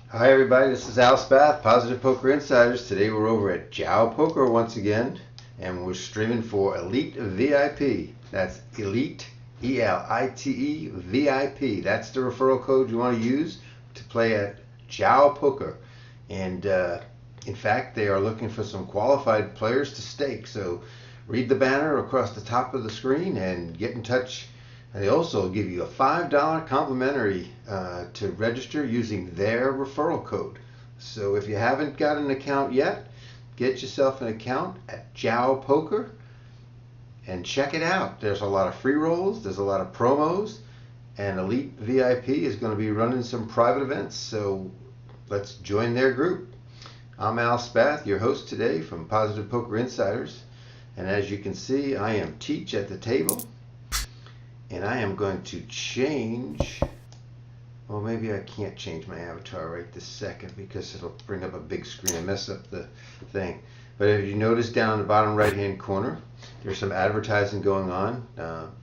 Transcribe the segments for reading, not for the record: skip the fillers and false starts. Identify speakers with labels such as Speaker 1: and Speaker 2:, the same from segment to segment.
Speaker 1: Hi everybody, this is Al Spath, Positive Poker Insiders. Today we're over at Jow Poker once again, and we're streaming for Elite VIP. That's Elite, E-L-I-T-E, VIP. That's the referral code you want to use to play at Jow Poker. And in fact, they are looking for some qualified players to stake. So read the banner across the top of the screen and get in touch. And they also give you a $5 complimentary to register using their referral code. So if you haven't got an account yet, get yourself an account at Jow Poker and check it out. There's a lot of free rolls, there's a lot of promos, and Elite VIP is going to be running some private events. So let's join their group. I'm Al Spath, your host today from Positive Poker Insiders. And as you can see, I am Teach at the table. And I am going to change, well, maybe I can't change my avatar right this second because it'll bring up a big screen and mess up the thing. But if you notice down in the bottom right hand corner, there's some advertising going on.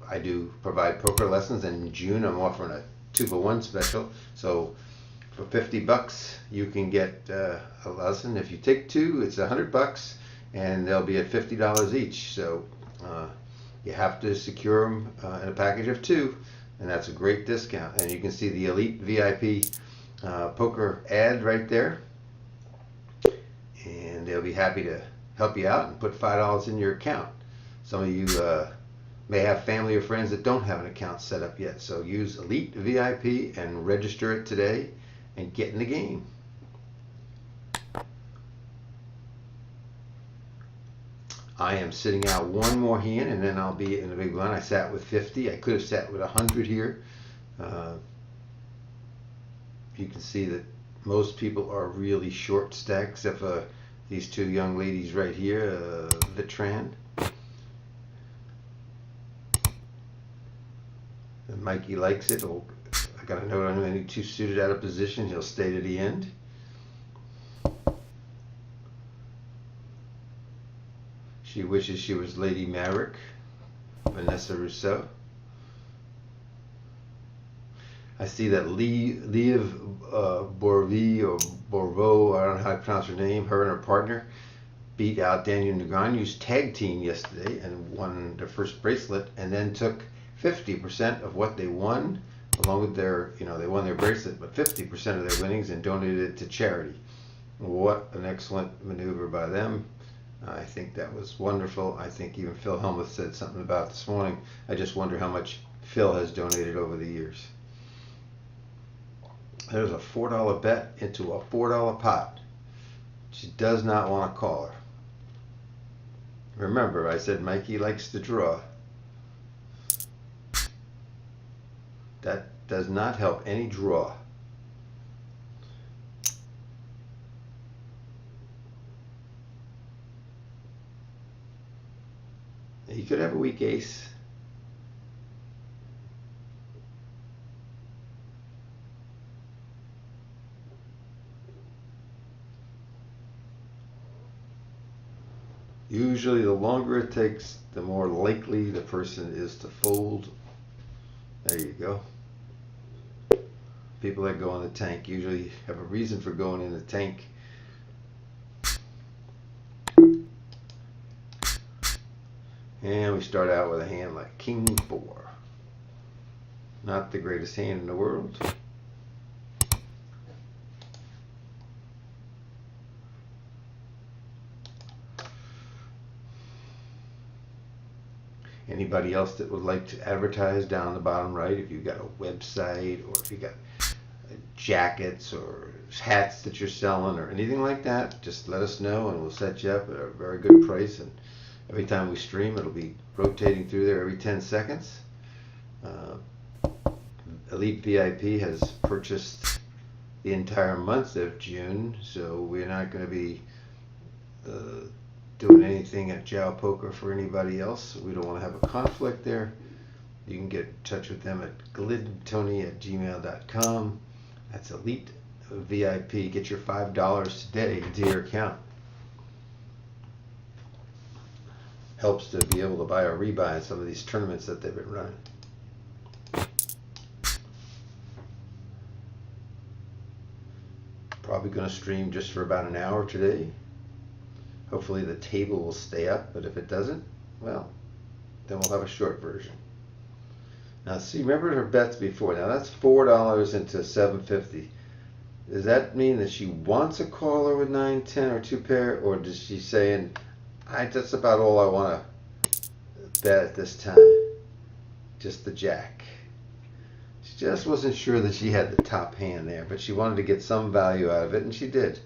Speaker 1: I do provide poker lessons, and in June I'm offering a 2-for-1 special. So for $50 you can get a lesson. If you take two, it's $100 and they'll be at $50 each. So you have to secure them in a package of two, and that's a great discount. And you can see the Elite VIP poker ad right there, and they'll be happy to help you out and put $5 in your account. Some of you may have family or friends that don't have an account set up yet, so use Elite VIP and register it today and get in the game. I am sitting out one more hand and then I'll be in the big blind. I sat with 50. I could have sat with 100 here. You can see that most people are really short stacked, except for these two young ladies right here, Vitran. And Mikey likes it. Oh, I got a note on him. Any two suited out of position, he'll stay to the end. She wishes she was Lady Maverick, Vanessa Rousseau. I see that Liv Borvi or Borvo, I don't know how to pronounce her name, her and her partner beat out Daniel Negreanu's tag team yesterday and won their first bracelet, and then took 50% of what they won, along with their, they won their bracelet, but 50% of their winnings and donated it to charity. What an excellent maneuver by them. I think that was wonderful. I think even Phil Hellmuth said something about it this morning. I just wonder how much Phil has donated over the years. There's a $4 bet into a $4 pot. She does not want to call her. Remember, I said Mikey likes to draw. That does not help any draw. He could have a weak ace. Usually the longer it takes, the more likely the person is to fold. There you go. People that go in the tank usually have a reason for going in the tank. And we start out with a hand like King 4. Not the greatest hand in the world. Anybody else that would like to advertise down on the bottom right, if you've got a website or if you got jackets or hats that you're selling or anything like that, just let us know and we'll set you up at a very good price. And every time we stream, it'll be rotating through there every 10 seconds. Elite VIP has purchased the entire month of June, so we're not going to be doing anything at Jow Poker for anybody else. We don't want to have a conflict there. You can get in touch with them at glidtony@gmail.com. That's Elite VIP. Get your $5 today into your account. Helps to be able to buy or rebuy in some of these tournaments that they've been running. Probably going to stream just for about an hour today. Hopefully the table will stay up, but if it doesn't, well, then we'll have a short version. Now see, remember her bets before. Now that's $4 into $7.50. Does that mean that she wants a caller with 9, 10, or 2 pair, or is she saying, that's about all I want to bet at this time? Just the jack. She just wasn't sure that she had the top hand there, but she wanted to get some value out of it, and she did.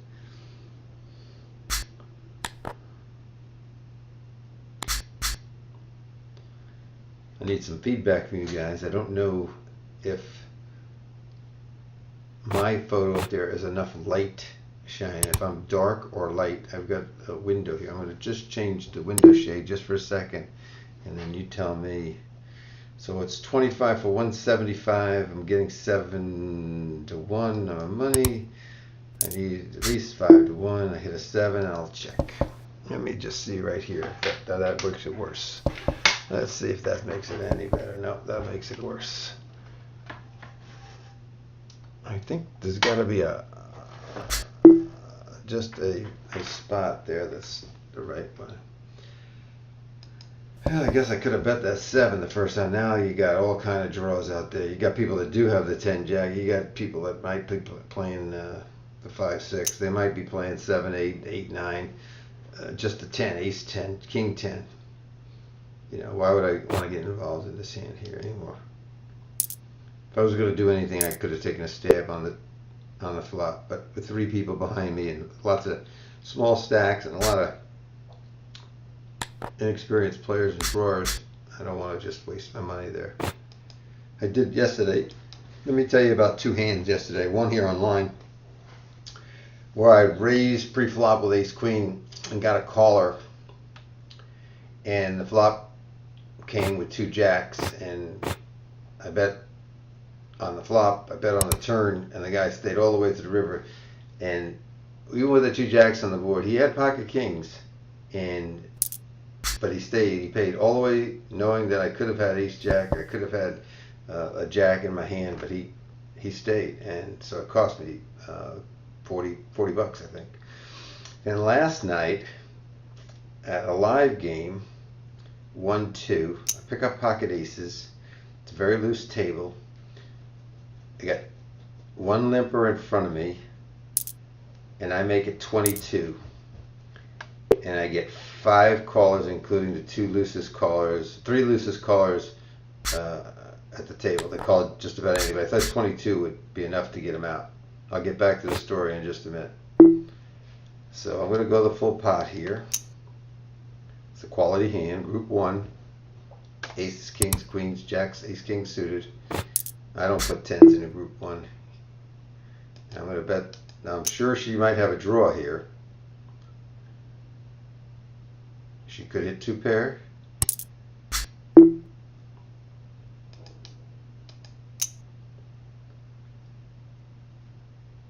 Speaker 1: I need some feedback from you guys. I don't know if my photo up there is enough light shine. If I'm dark or light, I've got a window here. I'm going to just change the window shade just for a second, and then you tell me. So it's 25 for 175. I'm getting 7 to 1 on my money. I need at least 5 to 1. I hit a 7. I'll check. Let me just see right here if that makes it worse. Let's see if that makes it any better. No, that makes it worse. I think there's got to be just a spot there that's the right one. Well, I guess I could have bet that 7 the first time. Now you got all kind of draws out there. You got people that do have the 10 jack. You got people that might be playing the 5, 6. They might be playing 7, 8, 8, 9. Just a 10, ace 10, king 10. You know, why would I want to get involved in this hand here anymore? If I was going to do anything, I could have taken a stab on the flop. But with 3 people behind me and lots of small stacks and a lot of inexperienced players and drawers, I don't want to just waste my money there. I did yesterday. Let me tell you about 2 hands yesterday. One here online where I raised pre-flop with ace queen and got a caller, and the flop came with 2 jacks, and I bet on the flop, I bet on the turn, and the guy stayed all the way to the river. And even with the 2 jacks on the board, he had pocket kings, but he stayed. He paid all the way, knowing that I could have had ace jack, I could have had a jack in my hand, but he stayed, and so it cost me $40 bucks, I think. And last night at a live game, 1-2, I pick up pocket aces. It's a very loose table. I got 1 limper in front of me, and I make it 22. And I get 5 callers, including the 3 loosest callers at the table. They called just about anybody. I thought 22 would be enough to get them out. I'll get back to the story in just a minute. So I'm going to go the full pot here. It's a quality hand, group 1. Aces, kings, queens, jacks, ace, king suited. I don't put 10s in a group 1. I'm going to bet. Now I'm sure she might have a draw here. She could hit 2 pair.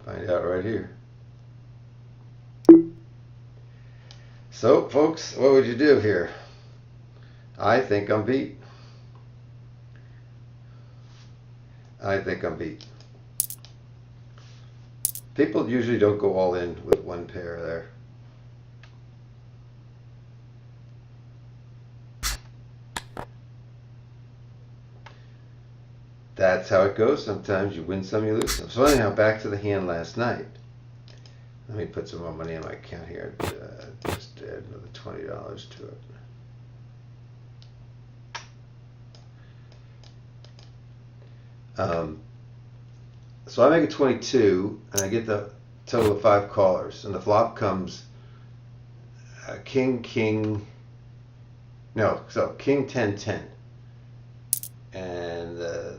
Speaker 1: Find out right here. So, folks, what would you do here? I think I'm beat. I think I'm beat. People usually don't go all in with 1 pair there. That's how it goes. Sometimes you win some, you lose some. So anyhow, back to the hand last night. Let me put some more money in my account here. Just add another $20 to it. So I make it 22, and I get the total of 5 callers. And the flop comes king, king. No, so king, 10, 10. And the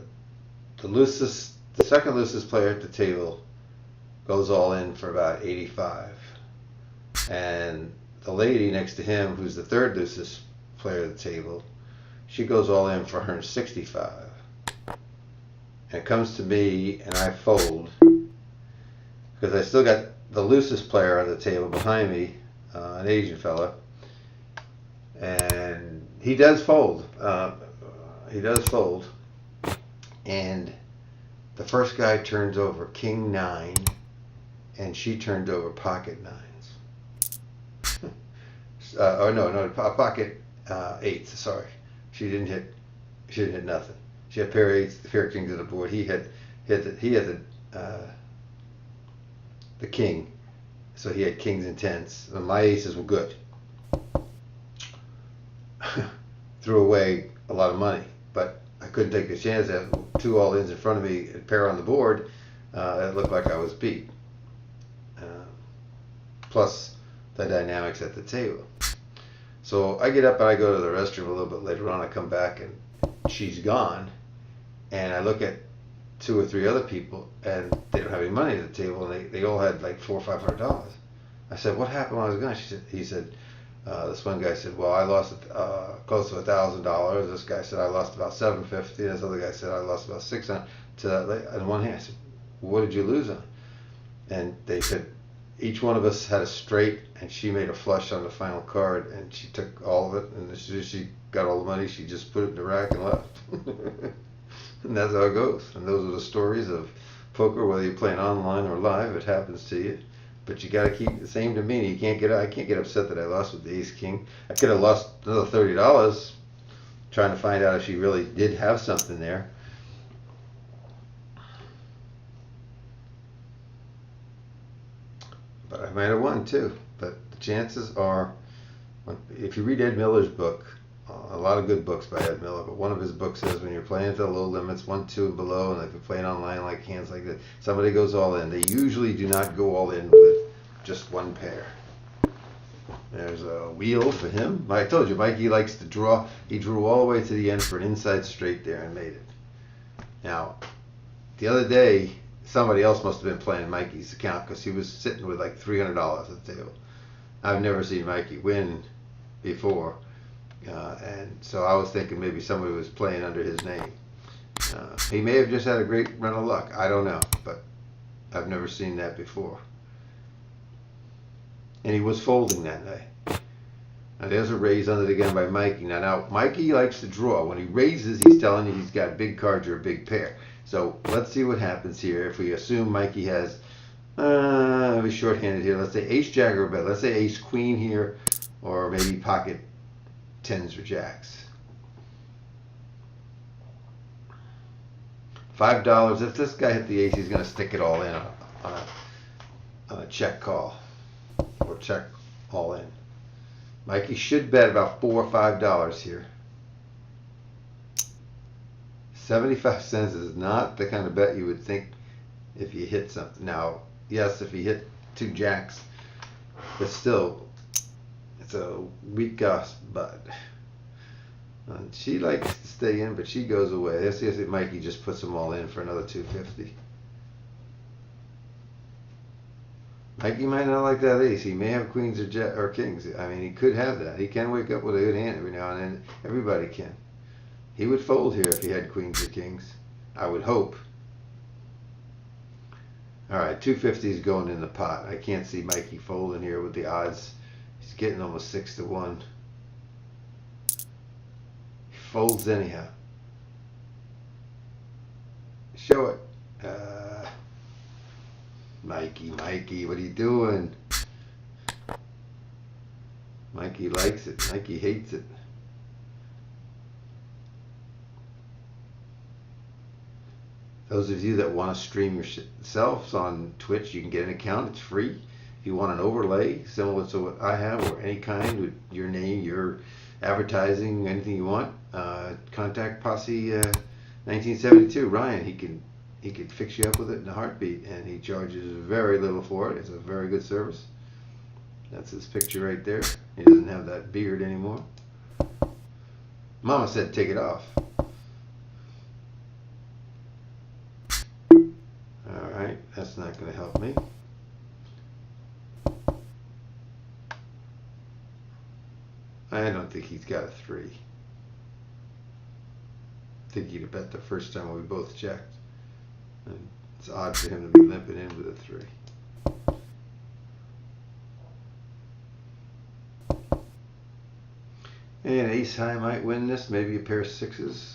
Speaker 1: second loosest player at the table goes all in for about 85. And the lady next to him, who's the 3rd loosest player at the table, she goes all in for 165. And it comes to me, and I fold because I still got the loosest player on the table behind me, an Asian fella, and he does fold. And the first guy turns over king 9, and and she turned over pocket nines. Oh no, pocket eights. Sorry, she didn't hit nothing. She had pair of eights, the pair of kings on the board. He had the king, so he had kings and tens. And my aces were good. Threw away a lot of money, but I couldn't take the chance that two all-ins in front of me, a pair on the board. It looked like I was beat. Plus the dynamics at the table. So I get up and I go to the restroom a little bit later on. I come back and she's gone, and I look at two or three other people and they don't have any money at the table, and they all had like $400 or $500. I said, "What happened when I was gone?" He said, this one guy said, "Well, I lost close to $1,000." This guy said, "I lost about $750." This other guy said, "I lost about $600." On one hand, I said, "What did you lose on?" And they said, each one of us had a straight, and she made a flush on the final card, and she took all of it, and as soon as she got all the money, she just put it in the rack and left. And that's how it goes. And those are the stories of poker, whether you're playing online or live. It happens to you. But you got to keep the same demeanor. I can't get upset that I lost with the ace king. I could have lost another $30 trying to find out if she really did have something there. But I might have won too. But the chances are, if you read Ed Miller's book, a lot of good books by Ed Miller, but one of his books says when you're playing at the low limits, 1, 2, and below, and if you're playing online like hands like this, somebody goes all in. They usually do not go all in with just one pair. There's a wheel for him. I told you, Mikey likes to draw. He drew all the way to the end for an inside straight there and made it. Now, the other day, somebody else must have been playing Mikey's account because he was sitting with like $300 at the table. I've never seen Mikey win before. And so I was thinking maybe somebody was playing under his name. He may have just had a great run of luck. I don't know, but I've never seen that before. And he was folding that night. Now there's a raise on it again by Mikey. Now Mikey likes to draw. When he raises, he's telling you he's got big cards or a big pair. So let's see what happens here. If we assume Mikey has, he's shorthanded here. Let's say ace jack or bet. Let's say ace queen here, or maybe pocket tens or jacks. $5. If this guy hit the ace, he's going to stick it all in on a check call or check all in. Mikey should bet about $4 or $5 here. 75 cents is not the kind of bet you would think if you hit something. Now, yes, if he hit two jacks, but still, it's a weak goss bud. And she likes to stay in, but she goes away. Let's see if Mikey just puts them all in for another $250. Mikey might not like that ace. He may have queens or kings. I mean, he could have that. He can wake up with a good hand every now and then. Everybody can. He would fold here if he had queens or kings. I would hope. All right, 250 is going in the pot. I can't see Mikey folding here with the odds. He's getting almost 6-1. He folds anyhow. Show it. Mikey, what are you doing? Mikey likes it. Mikey hates it. Those of you that want to stream yourselves on Twitch, you can get an account. It's free. If you want an overlay similar to what I have, or any kind with your name, your advertising, anything you want, contact Posse 1972 Ryan. He can fix you up with it in a heartbeat, and he charges very little for it. It's a very good service. That's his picture right there. He doesn't have that beard anymore. Mama said take it off. Alright, that's not going to help me. I don't think he's got a 3. I think he'd have bet the first time we both checked. And it's odd for him to be limping in with a 3. And ace high might win this, maybe a pair of 6s.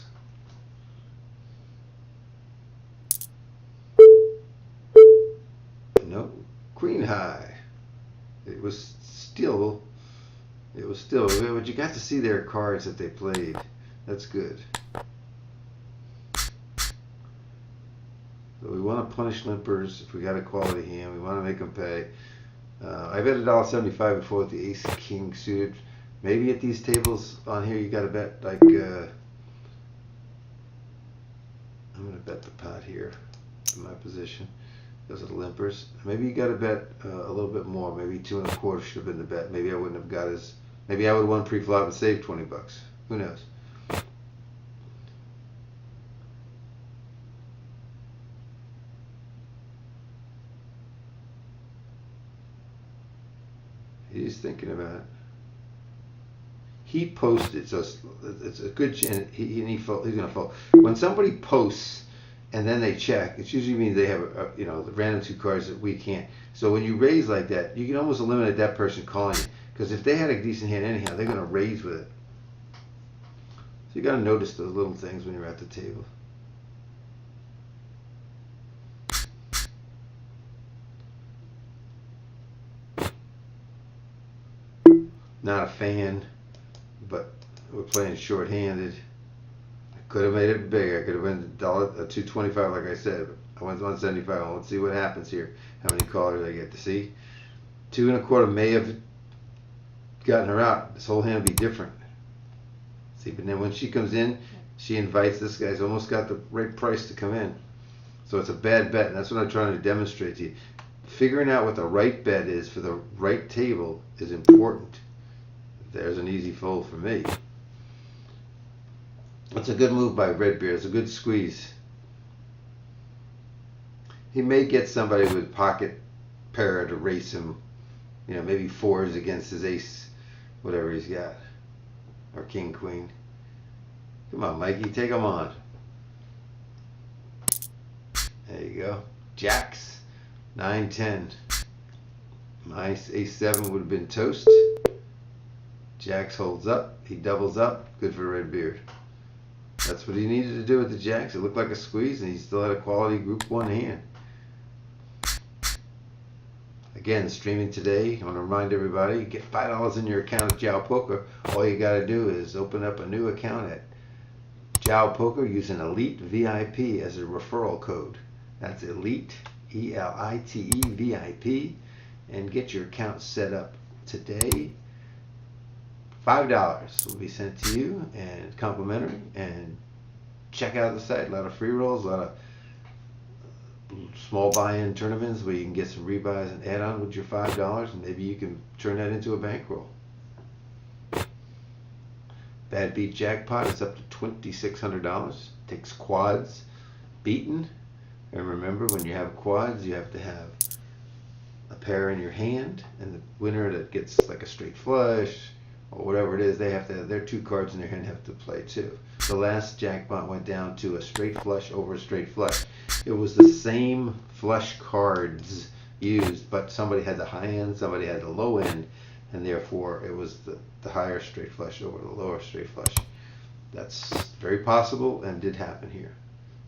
Speaker 1: Nope, queen high. It was still, but you got to see their cards that they played. That's good. So we want to punish limpers if we got a quality hand. We want to make them pay. I bet $1.75 before with the ace king suited. Maybe at these tables on here you got to bet like I'm going to bet the pot here in my position. Those are the limpers. Maybe you got to bet a little bit more. Maybe 2 1/4 should have been the bet. Maybe I wouldn't have got as. Maybe I would have won pre-flop and saved $20. Who knows? He's thinking about it. He posted, so it's a good chance. He's going to fold. When somebody posts and then they check, it usually means they have the random 2 cards that we can't. So when you raise like that, you can almost eliminate that person calling you, because if they had a decent hand anyhow, they're going to raise with it. So you got to notice those little things when you're at the table. Not a fan, but we're playing short-handed. I could have made it big. I could have went $2.25, like I said. But I went $1.75. Let's see what happens here. How many callers I get to see? 2 1/4 may have gotten her out. This whole hand would be different. See, but then when she comes in, she invites this guy's almost got the right price to come in. So it's a bad bet, and that's what I'm trying to demonstrate to you. Figuring out what the right bet is for the right table is important. There's an easy fold for me. It's a good move by Redbeard. It's a good squeeze. He may get somebody with pocket pair to race him. Maybe 4s against his ace, whatever he's got. Or king, queen. Come on, Mikey, take him on. There you go. Jacks. 9, 10. My ace 7 would have been toast. Jacks holds up. He doubles up. Good for Redbeard. That's what he needed to do with the jacks. It looked like a squeeze, and he still had a quality group 1 hand. Again, streaming today. I want to remind everybody, you get $5 in your account at Jow Poker. All you got to do is open up a new account at Jow Poker using EliteVip as a referral code. That's Elite, EliteVip, and get your account set up today. $5 will be sent to you and complimentary, and check out the site. A lot of free rolls, a lot of small buy-in tournaments where you can get some rebuys and add-on with your $5, and maybe you can turn that into a bankroll. Bad beat jackpot is up to $2,600. Takes quads beaten, and remember, when you have quads, you have to have a pair in your hand, and the winner that gets like a straight flush or whatever it is, they have to have their 2 cards in their hand, have to play too. The last jackpot went down to a straight flush over a straight flush. It was the same flush cards used, but somebody had the high end, somebody had the low end, and therefore it was the higher straight flush over the lower straight flush. That's very possible and did happen here.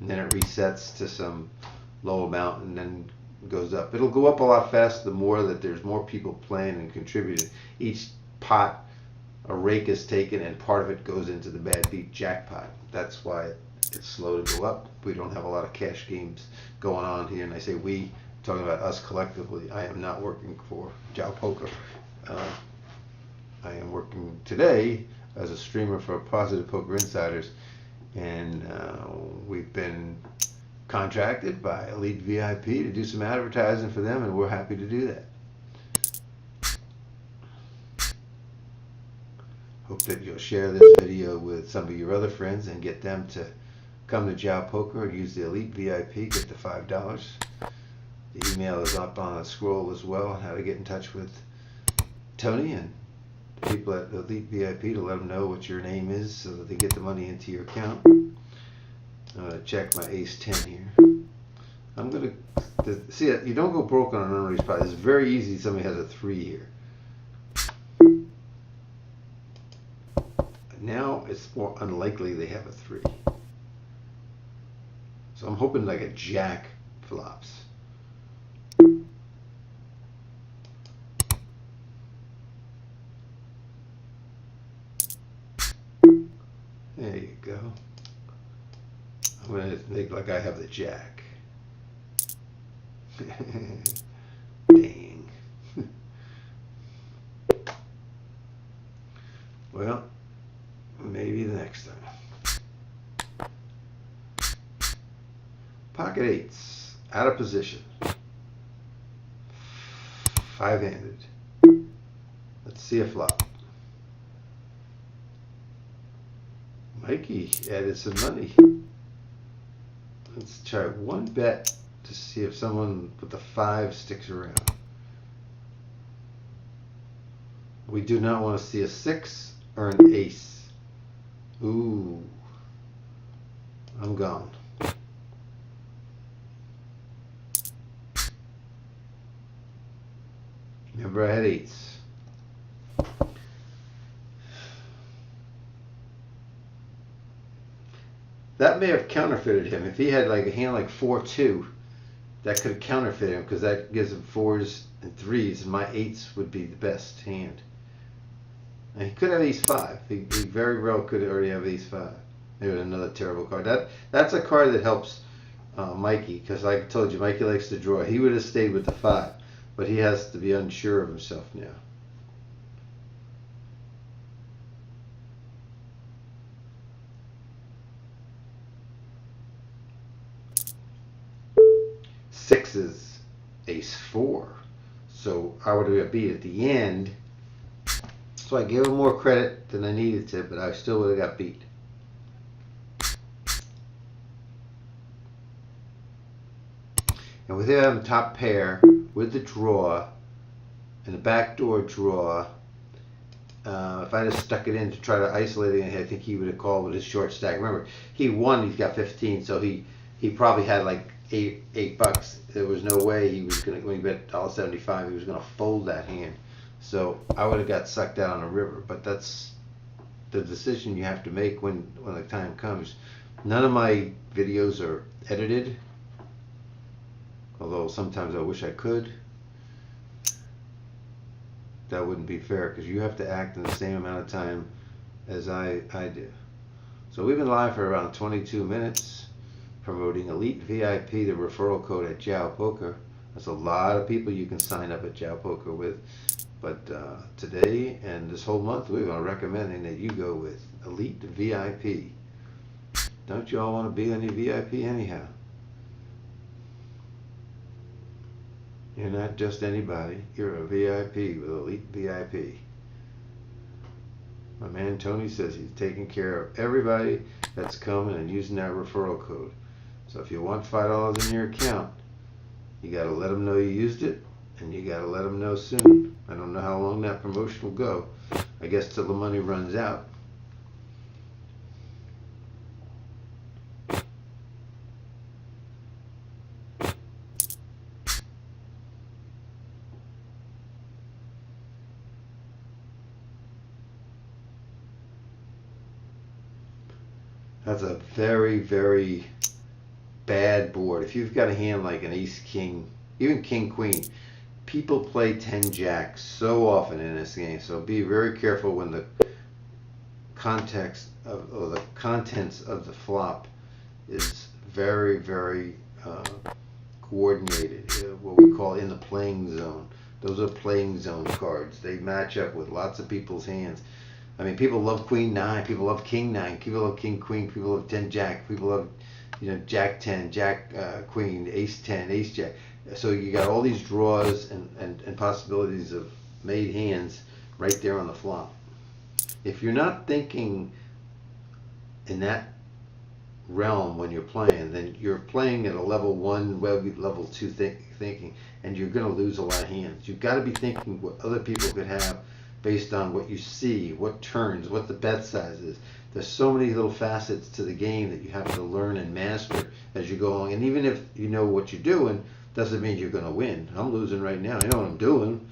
Speaker 1: And then it resets to some low amount and then goes up. It'll go up a lot faster the more that there's more people playing and contributing. Each pot, a rake is taken, and part of it goes into the bad beat jackpot. That's why it's slow to go up. We don't have a lot of cash games going on here, and I say we, talking about us collectively. I am not working for Jow Poker. I am working today as a streamer for Positive Poker Insiders, and we've been contracted by EliteVip to do some advertising for them, and we're happy to do that. Hope that you'll share this video with some of your other friends and get them to come to Jow Poker and use the EliteVip, get the $5. The email is up on the scroll as well, how to get in touch with Tony and people at EliteVip to let them know what your name is so that they get the money into your account. I'm going to check my ace 10 here. I'm going to see it. You don't go broke on a number of these pots. It's very easy. Somebody has a 3 here. Now it's more unlikely they have a 3. So I'm hoping like a jack flops. make like I have the jack. Dang. Well, maybe the next time. Pocket eights, out of position. Five-handed. Let's see a flop. Mikey added some money. Let's try one bet to see if someone with the 5 sticks around. We do not want to see a 6 or an ace. Ooh. I'm gone. Remember, I had 8s. That may have counterfeited him. If he had like a hand like 4-2, that could have counterfeited him because that gives him 4s and 3s, and my 8s would be the best hand. And he could have ace-5. He very well could already have ace-5. There's another terrible card. That's a card that helps Mikey, because like I told you, Mikey likes to draw. He would have stayed with the 5, but he has to be unsure of himself now. Sixes, ace-4. So I would have beat at the end. So I gave him more credit than I needed to, but I still would have got beat. And with him top pair, with the draw, and the backdoor draw, if I just stuck it in to try to isolate it, I think he would have called with his short stack. Remember, he won, he's got 15, so he probably had like $8. There was no way he was going to, when he bet $1.75, he was going to fold that hand. So I would have got sucked out on the river, but that's the decision you have to make when the time comes. None of my videos are edited, although sometimes I wish I could. That wouldn't be fair because you have to act in the same amount of time as I do. So we've been live for around 22 minutes promoting EliteVip, the referral code at Jow Poker. There's a lot of people you can sign up at Jow Poker with. But today and this whole month, we're going to recommending that you go with EliteVip. Don't you all want to be on your VIP anyhow? You're not just anybody. You're a VIP with EliteVip. My man Tony says he's taking care of everybody that's coming and using that referral code. So if you want $5 in your account, you got to let them know you used it, and you got to let them know soon. I don't know how long that promotion will go. I guess till the money runs out. That's a very, very bad board. If you've got a hand like an ace-king, even king-queen, people play 10-jack so often in this game, so be very careful when the context of, or the contents of the flop is very, very coordinated, what we call in the playing zone. Those are playing zone cards. They match up with lots of people's hands. I mean, people love queen 9, people love king 9, people love king queen, people love 10-jack, people love, jack 10, jack queen, ace 10, ace jack. So you got all these draws and possibilities of made hands right there on the flop. If you're not thinking in that realm when you're playing, then you're playing at a level 1, level 2 thinking, and you're going to lose a lot of hands. You've got to be thinking what other people could have based on what you see, what turns, what the bet size is. There's so many little facets to the game that you have to learn and master as you go along. And even if you know what you're doing, doesn't mean you're going to win. I'm losing right now. I know what I'm doing,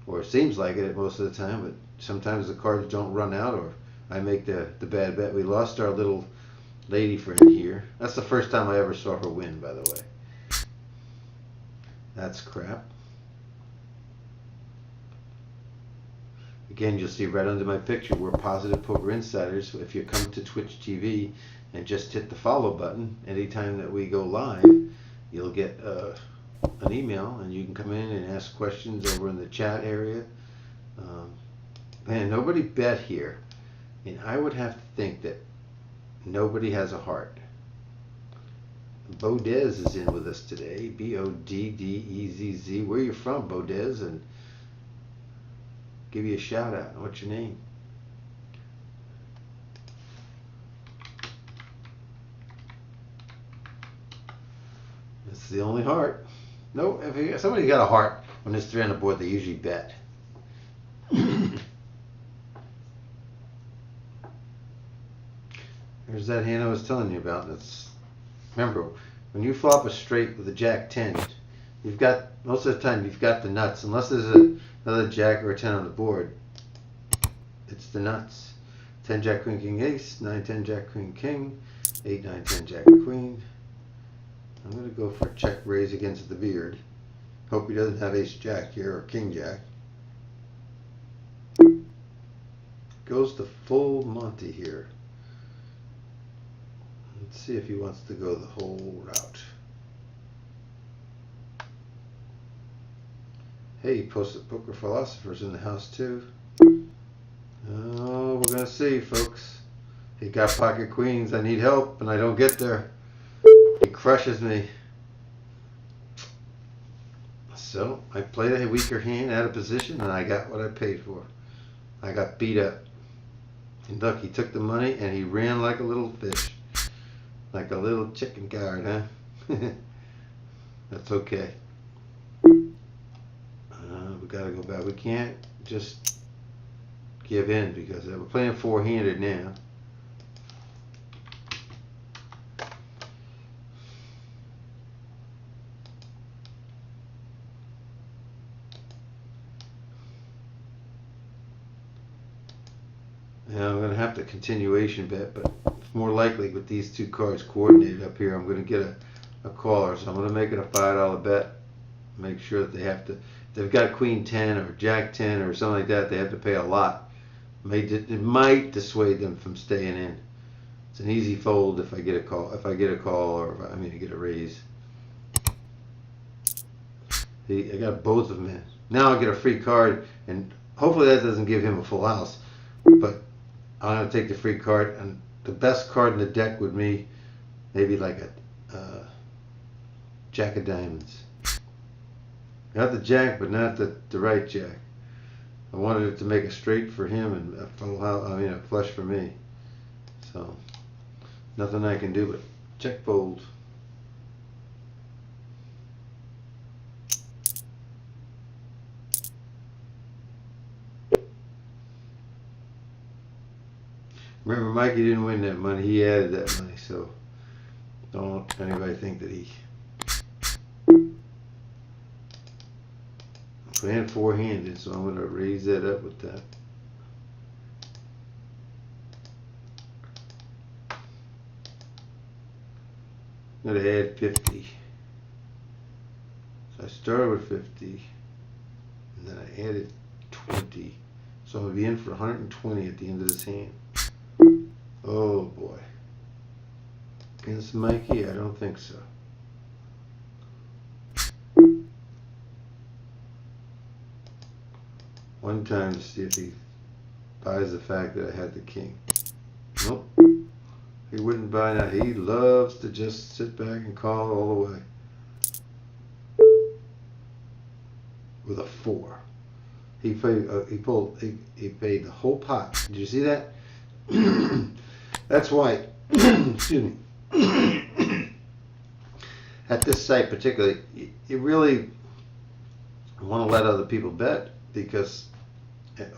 Speaker 1: or it seems like it most of the time, but sometimes the cards don't run out, or I make the bad bet. We lost our little lady friend here. That's the first time I ever saw her win, by the way. That's crap. Again, you'll see right under my picture, we're Positive Poker Insiders. If you come to Twitch TV, and just hit the follow button. Anytime that we go live, you'll get an email, and you can come in and ask questions over in the chat area. Man, nobody bet here, and I would have to think that nobody has a heart. Bodez is in with us today. Boddezz. Where are you from, Bodez? And give you a shout out. What's your name? That's the only heart. No, if somebody got a heart when there's 3 on the board, they usually bet. There's that hand I was telling you about. Remember, when you flop a straight with a jack 10, you've got, most of the time, you've got the nuts. Unless there's another jack or a 10 on the board, it's the nuts. 10 jack queen king ace, 9 10 jack queen king, 8 9 10 jack queen. I'm going to go for a check raise against the beard. Hope he doesn't have ace jack here or king jack. Goes to full Monty here. Let's see if he wants to go the whole route. Hey, Posted Poker Philosopher's in the house too. Oh, we're going to see, folks. He got pocket queens. I need help, and I don't get there. He crushes me. So I played a weaker hand out of position, and I got what I paid for. I got beat up. And look, he took the money, and he ran like a little fish. Like a little chicken guard, huh? That's okay. We gotta go back. We can't just give in because we're playing four-handed now. Now I'm gonna have the continuation bet, but it's more likely with these two cards coordinated up here, I'm gonna get a caller. So I'm gonna make it a $5 bet. Make sure that they have to. If they've got Queen 10 or Jack 10 or something like that, they have to pay a lot. It might dissuade them from staying in. It's an easy fold if I get a call. If I get a call, or if I get a raise. I got both of them in. Now I'll get a free card, and hopefully that doesn't give him a full house. But I'm gonna take the free card, and the best card in the deck would be maybe like a Jack of Diamonds. Got the jack, but not the right jack. I wanted it to make a straight for him and a full house, a flush for me. So nothing I can do but check fold. Remember, Mikey didn't win that money. He added that money, so don't anybody think that he. Playing four-handed, so I'm going to raise that up with that. I'm going to add 50. So I started with 50, and then I added 20. So I'm going to be in for 120 at the end of this hand. Oh boy. Against Mikey? I don't think so. One time to see if he buys the fact that I had the king. Nope. He wouldn't buy that. He loves to just sit back and call all the way. With a 4. He paid the whole pot. Did you see that? That's why, excuse me, at this site particularly, you really want to let other people bet, because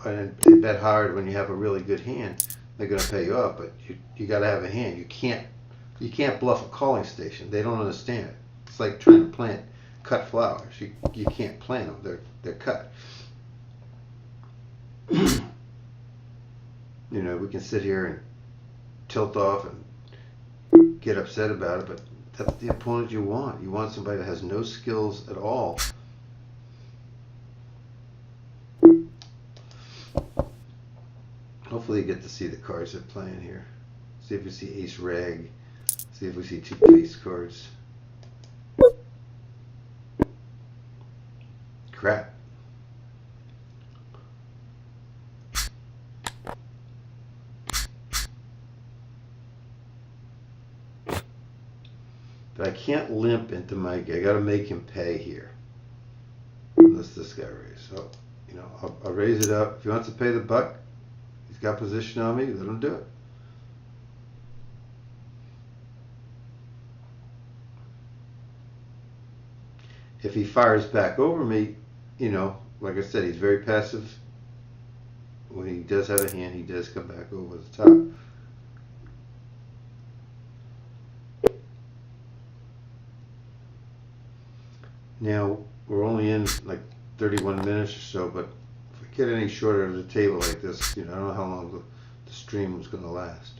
Speaker 1: and they bet hard when you have a really good hand. They're going to pay you up, but you got to have a hand. You can't bluff a calling station. They don't understand it. It's like trying to cut flowers. You can't plant them. They're cut. We can sit here and tilt off and get upset about it, but that's the opponent you want. You want somebody that has no skills at all. Hopefully you get to see the cards they're playing here. See if we see ace rag. See if we see two face cards. Crap. But I can't limp into Mikey. I got to make him pay here. Unless this guy raises. So, you know, I'll raise it up. If he wants to pay the buck, he's got position on me. Let him do it. If he fires back over me, you know, like I said, he's very passive. When he does have a hand, he does come back over the top. Now, we're only in like 31 minutes or so, but if we get any shorter of the table like this, you know, I don't know how long the stream was going to last.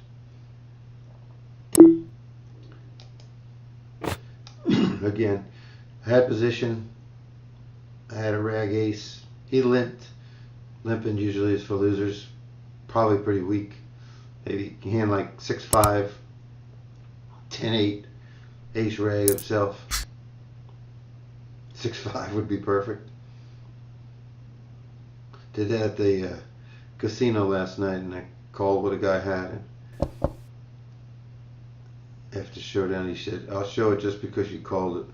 Speaker 1: Again, I had position. I had a rag ace. He limped. Limping usually is for losers. Probably pretty weak. Maybe hand like 6-5, 10-8, ace rag himself. 6-5 would be perfect. Did that at the casino last night, and I called what a guy had. After showdown, he said, "I'll show it just because you called it."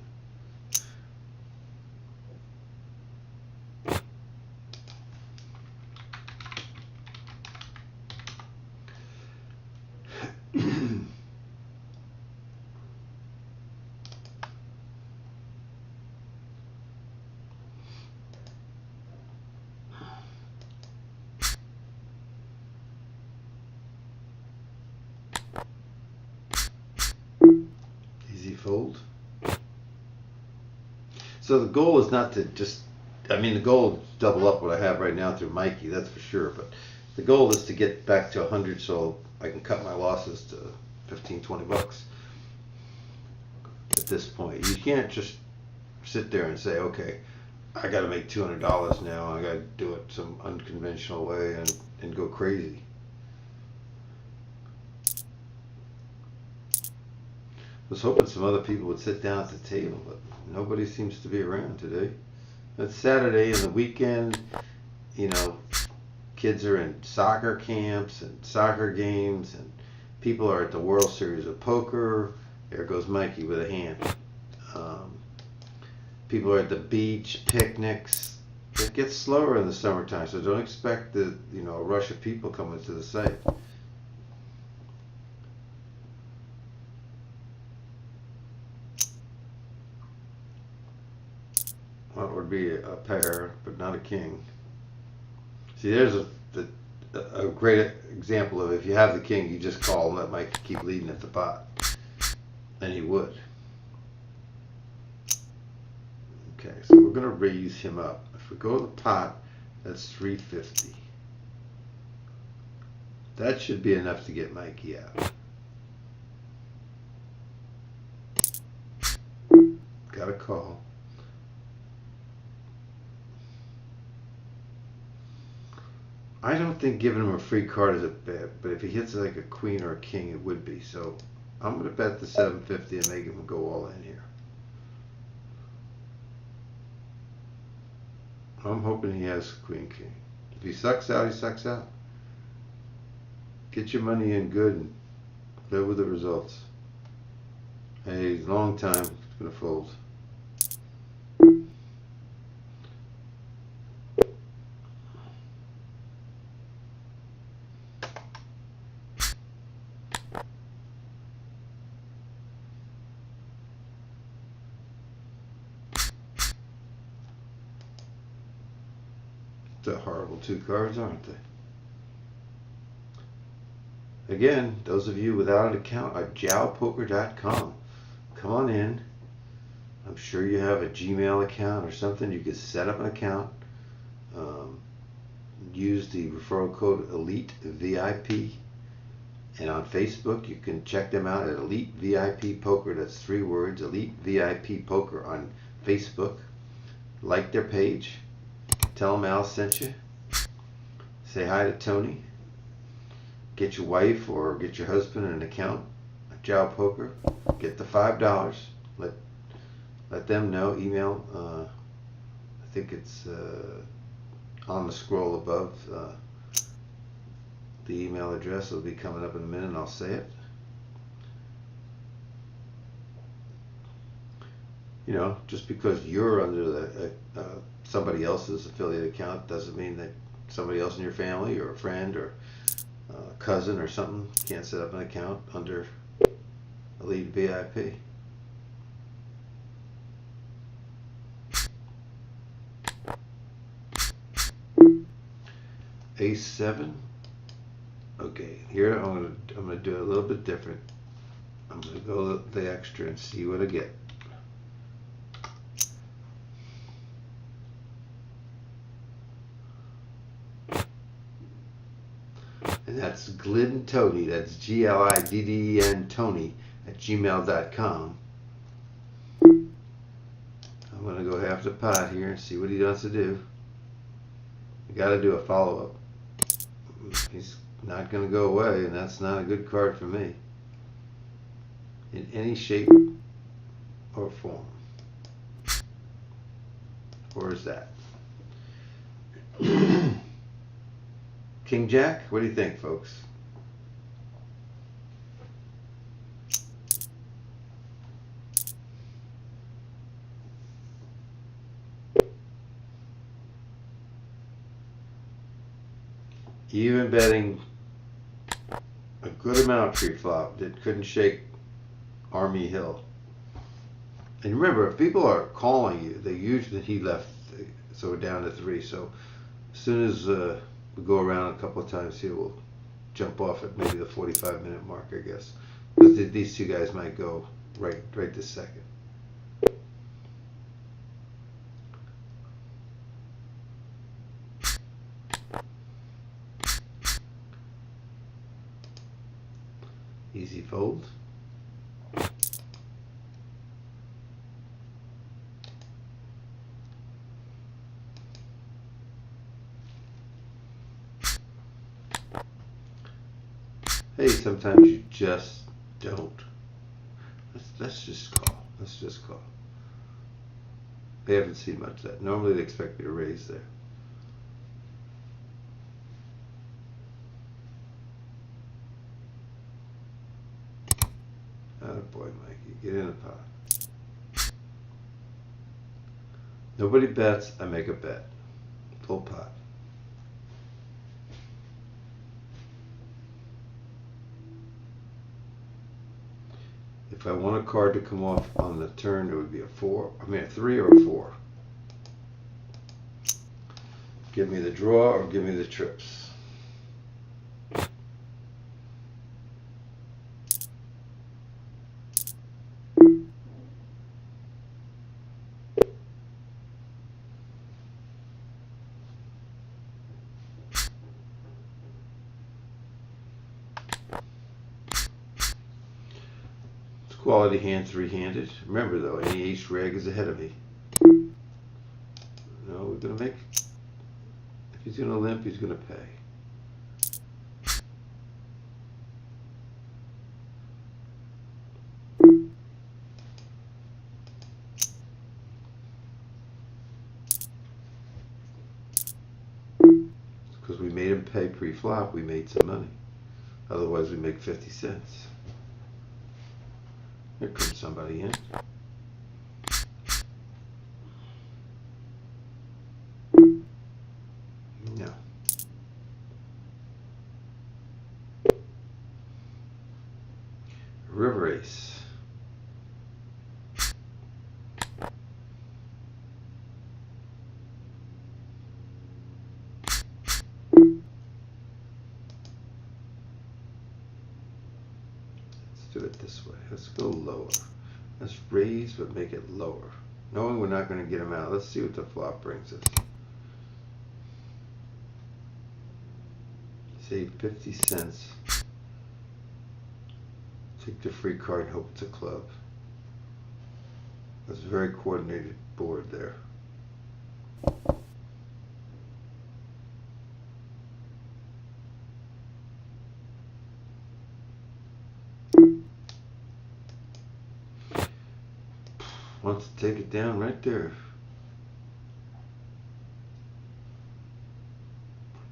Speaker 1: Fold. So the goal is not to just, I mean, the goal is double up what I have right now through Mikey, that's for sure, but the goal is to get back to 100 so I can cut my losses to 15-20 bucks at this point. You can't just sit there and say, okay, I got to make $200 now, I got to do it some unconventional way and go crazy. I was hoping some other people would sit down at the table, but nobody seems to be around today. It's Saturday and the weekend, you know, kids are in soccer camps and soccer games, and people are at the World Series of Poker. There goes Mikey with a hand. People are at the beach, picnics. It gets slower in the summertime, so don't expect a rush of people coming to the site. Well, it would be a pair, but not a king. See, there's a great example of if you have the king, you just call and let Mike keep leading at the pot. And he would. Okay, so we're going to raise him up. If we go to the pot, that's 350. That should be enough to get Mikey out. Got a call. I don't think giving him a free card is a bet, but if he hits like a queen or a king, it would be. So I'm going to bet the 750 and make him go all in here. I'm hoping he has queen king. If he sucks out, he sucks out. Get your money in good and live with the results. Hey, long time, it's going to fold. The horrible two cards, aren't they? Again, those of you without an account at jowpoker.com, come on in. I'm sure you have a Gmail account or something. You can set up an account. Use the referral code EliteVip. And on Facebook, you can check them out at EliteVip Poker. That's 3 words, EliteVip Poker on Facebook. Like their page. Tell them Al sent you. Say hi to Tony. get your wife or get your husband an account at Jow Poker. Get the $5. Let them know. Email. I think it's on the scroll above. The email address will be coming up in a minute, and I'll say it. You know, just because you're under the somebody else's affiliate account doesn't mean that somebody else in your family or a friend or a cousin or something can't set up an account under EliteVip. A7. Okay, here I'm gonna do it a little bit different. I'm gonna go the extra and see what I get. And that's Glidden Tony. That's GLIDDEN Tony at gmail.com. I'm gonna go half the pot here and see what he wants to do. I gotta do a follow-up. He's not going to go away, and that's not a good card for me in any shape or form. Or is that King Jack? What do you think, folks? Even betting a good amount pre-flop that couldn't shake Army Hill. And remember, if people are calling you, they usually, he left, so we're down to 3. So as soon as we go around a couple of times here, we'll jump off at maybe the 45-minute mark, I guess. But these two guys might go right this second. Easy fold. Hey, sometimes you just don't. Let's just call. Let's just call. They haven't seen much of that. Normally they expect me to raise there. Attaboy, Mikey. Get in the pot. Nobody bets. I make a bet. Full pot. If I want a card to come off on the turn, it would be a 4. I mean a 3 or a 4. Give me the draw or give me the trips. Quality hand, 3-handed. Remember though, any ace reg is ahead of me. No, we're gonna make. If he's gonna limp, he's gonna pay. Because we made him pay pre-flop, we made some money. Otherwise, we make 50 cents. Here comes somebody in. No. River ace. Do it this way. Let's go lower. Let's raise but make it lower. Knowing we're not going to get him out. Let's see what the flop brings us. Save 50 cents. Take the free card and hope it's a club. That's a very coordinated board there. wants to take it down right there.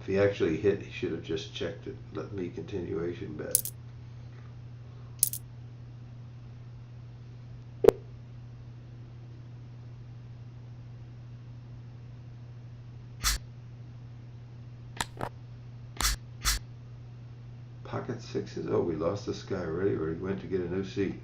Speaker 1: If he actually hit, he should have just checked it. Let me continuation bet. Pocket sixes. Oh, we lost this guy already, or he went to get a new seat.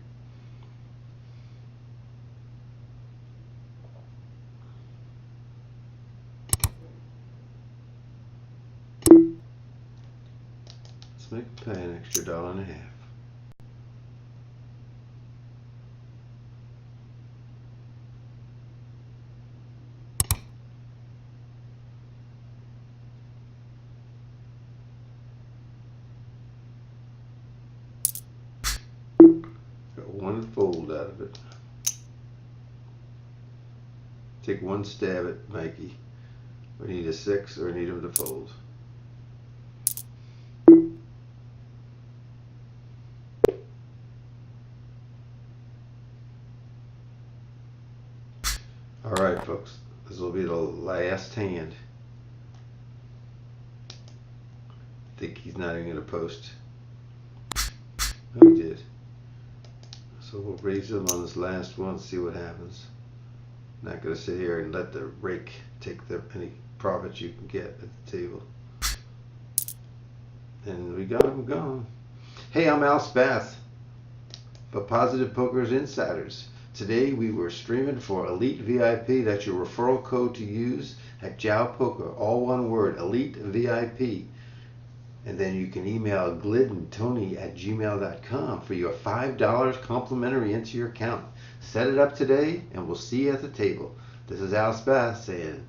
Speaker 1: Let's make a pay an extra $1.50. Got one fold out of it. Take one stab at Mikey. We need a 6 or need him to fold. Alright folks, this will be the last hand. I think he's not even going to post. Oh, he did. So we'll raise him on this last one, see what happens. Not going to sit here and let the rake take any profits you can get at the table. And we got him gone. Hey, I'm Al Spath for Positive Poker's Insiders. Today we were streaming for Elite VIP. That's your referral code to use at Jow Poker. All one word, Elite VIP. And then you can email glidandtony@gmail.com for your $5 complimentary into your account. Set it up today and we'll see you at the table. This is Al Spath saying,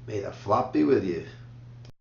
Speaker 1: may the flop be with you.